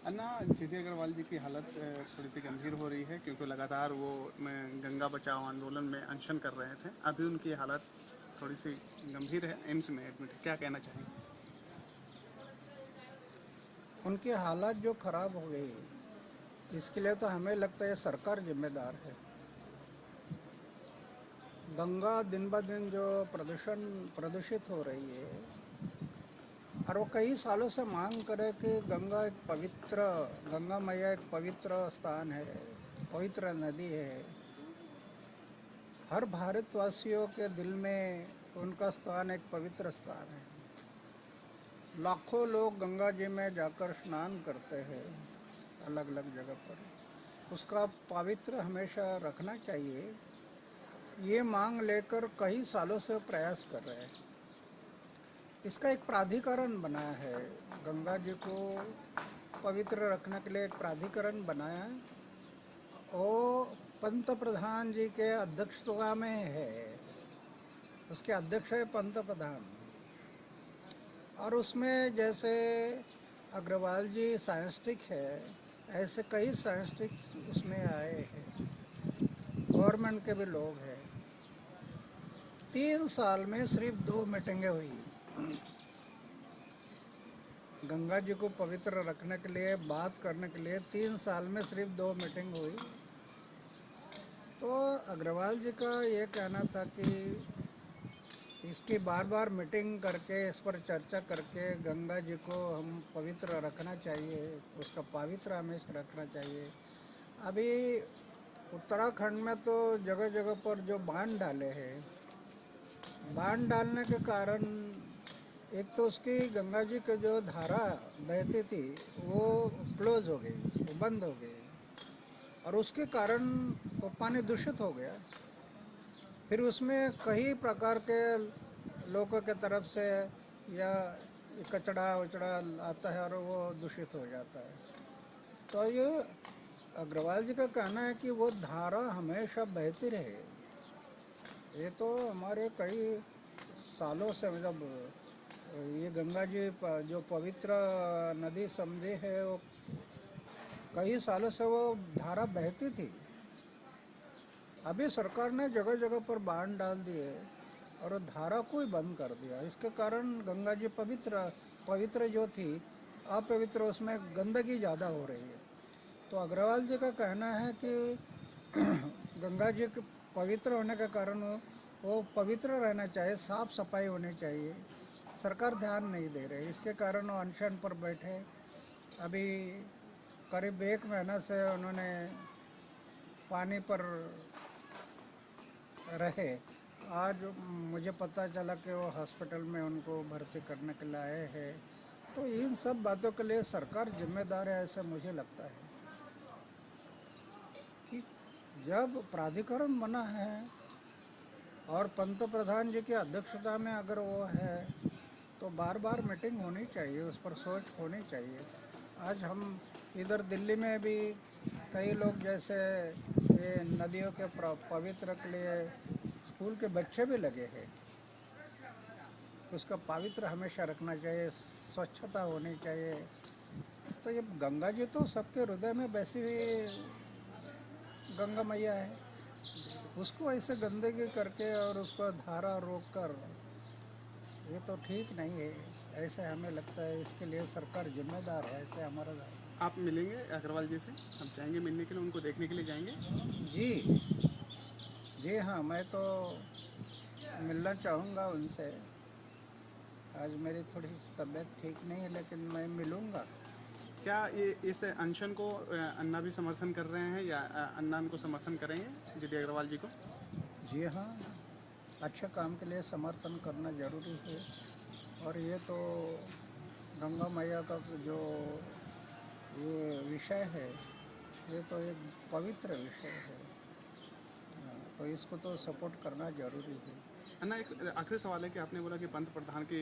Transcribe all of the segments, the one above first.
अन्ना, GD Agarwal जी की हालत थोड़ी सी गंभीर हो रही है क्योंकि लगातार वो गंगा बचाओ आंदोलन में अनशन कर रहे थे। अभी उनकी हालत थोड़ी सी गंभीर है, एम्स में एडमिट है। क्या कहना चाहेंगे? उनकी हालत जो खराब हो गई, इसके लिए तो हमें लगता है सरकार जिम्मेदार है। गंगा दिन ब दिन जो प्रदूषित हो रही है, और वो कई सालों से मांग करे कि गंगा मैया एक पवित्र स्थान है, पवित्र नदी है। हर भारतवासियों के दिल में उनका स्थान एक पवित्र स्थान है। लाखों लोग गंगा जी में जाकर स्नान करते हैं अलग अलग जगह पर। उसका पवित्र हमेशा रखना चाहिए, ये मांग लेकर कई सालों से प्रयास कर रहे हैं। इसका एक प्राधिकरण बनाया है, गंगा जी को पवित्र रखने के लिए एक प्राधिकरण बनाया है। वो पंत प्रधान जी के अध्यक्षता में है, उसके अध्यक्ष है पंत प्रधान। और उसमें जैसे अग्रवाल जी साइंटिस्ट है, ऐसे कई साइंटिस्ट उसमें आए हैं, गवर्नमेंट के भी लोग हैं। 3 साल में सिर्फ 2 मीटिंगें हुई गंगा जी को पवित्र रखने के लिए, बात करने के लिए। 3 साल में सिर्फ 2 मीटिंग हुई। तो अग्रवाल जी का ये कहना था कि इसकी बार बार मीटिंग करके, इस पर चर्चा करके गंगा जी को हम पवित्र रखना चाहिए, उसका पवित्र हमेशा रखना चाहिए। अभी उत्तराखंड में तो जगह जगह पर जो बांध डाले हैं, बांध डालने के कारण एक तो उसकी गंगा जी की जो धारा बहती थी वो क्लोज हो गई, वो बंद हो गई, और उसके कारण वो पानी दूषित हो गया। फिर उसमें कई प्रकार के लोगों के तरफ से या कचड़ा वचड़ा आता है और वो दूषित हो जाता है। तो ये अग्रवाल जी का कहना है कि वो धारा हमेशा बहती रहे। ये तो हमारे कई सालों से, मतलब ये गंगा जी जो पवित्र नदी समझे है, वो कई सालों से वो धारा बहती थी। अभी सरकार ने जगह जगह पर बांध डाल दिए और धारा को ही बंद कर दिया। इसके कारण गंगा जी पवित्र पवित्र जो थी अपवित्र, उसमें गंदगी ज़्यादा हो रही है। तो अग्रवाल जी का कहना है कि गंगा जी के पवित्र होने के कारण वो पवित्र रहना चाहिए, साफ सफाई होनी चाहिए। सरकार ध्यान नहीं दे रही, इसके कारण वो अनशन पर बैठे। अभी करीब 1 महीना से उन्होंने पानी पर रहे। आज मुझे पता चला कि वो हॉस्पिटल में उनको भर्ती करने के लिए आए हैं। तो इन सब बातों के लिए सरकार जिम्मेदार है, ऐसा मुझे लगता है। कि जब प्राधिकरण बना है और पंत प्रधान जी की अध्यक्षता में अगर वो है, तो बार बार मीटिंग होनी चाहिए, उस पर सोच होनी चाहिए। आज हम इधर दिल्ली में भी कई लोग, जैसे ये नदियों के पवित्र के लिए स्कूल के बच्चे भी लगे हैं। उसका पवित्र हमेशा रखना चाहिए, स्वच्छता होनी चाहिए। तो ये गंगा जी तो सबके हृदय में वैसी हुई गंगा मैया है, उसको ऐसे गंदगी करके और उसको धारा रोक कर, ये तो ठीक नहीं है। ऐसे हमें लगता है, इसके लिए सरकार जिम्मेदार है, ऐसे हमारा। आप मिलेंगे अग्रवाल जी से? हम चाहेंगे मिलने के लिए, उनको देखने के लिए जाएंगे। जी जी हाँ, मैं तो मिलना चाहूँगा उनसे। आज मेरी थोड़ी तबीयत ठीक नहीं है, लेकिन मैं मिलूँगा। क्या ये इस अनशन को अन्ना भी समर्थन कर रहे हैं या अन्ना उनको समर्थन करेंगे, जीडी अग्रवाल जी को? जी हाँ, अच्छे काम के लिए समर्थन करना ज़रूरी है। और ये तो गंगा मैया का जो ये विषय है, ये तो एक पवित्र विषय है। तो इसको तो सपोर्ट करना ज़रूरी है। अन्ना, एक आखिरी सवाल है कि आपने बोला कि पंत प्रधान की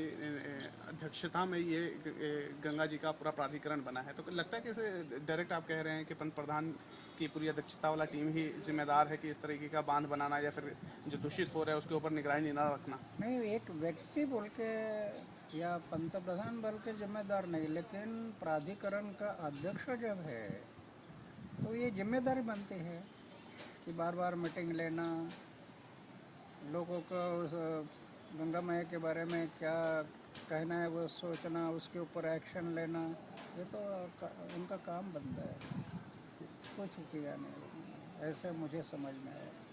अध्यक्षता में ये गंगा जी का पूरा प्राधिकरण बना है, तो लगता है कि इसे डायरेक्ट आप कह रहे हैं कि पंत प्रधान की पूरी अध्यक्षता वाला टीम ही जिम्मेदार है कि इस तरीके का बांध बनाना या फिर जो दूषित हो रहा है उसके ऊपर निगरानी ना रखना? नहीं, एक व्यक्ति बोल के या पंतप्रधान बल के जिम्मेदार नहीं, लेकिन प्राधिकरण का अध्यक्ष जब है तो ये जिम्मेदारी बनती है कि बार बार मीटिंग लेना, लोगों को उस गंगा मैया के बारे में क्या कहना है वो सोचना, उसके ऊपर एक्शन लेना, ये तो उनका काम बनता है। कुछ किया नहीं ऐसे मुझे समझ में आया।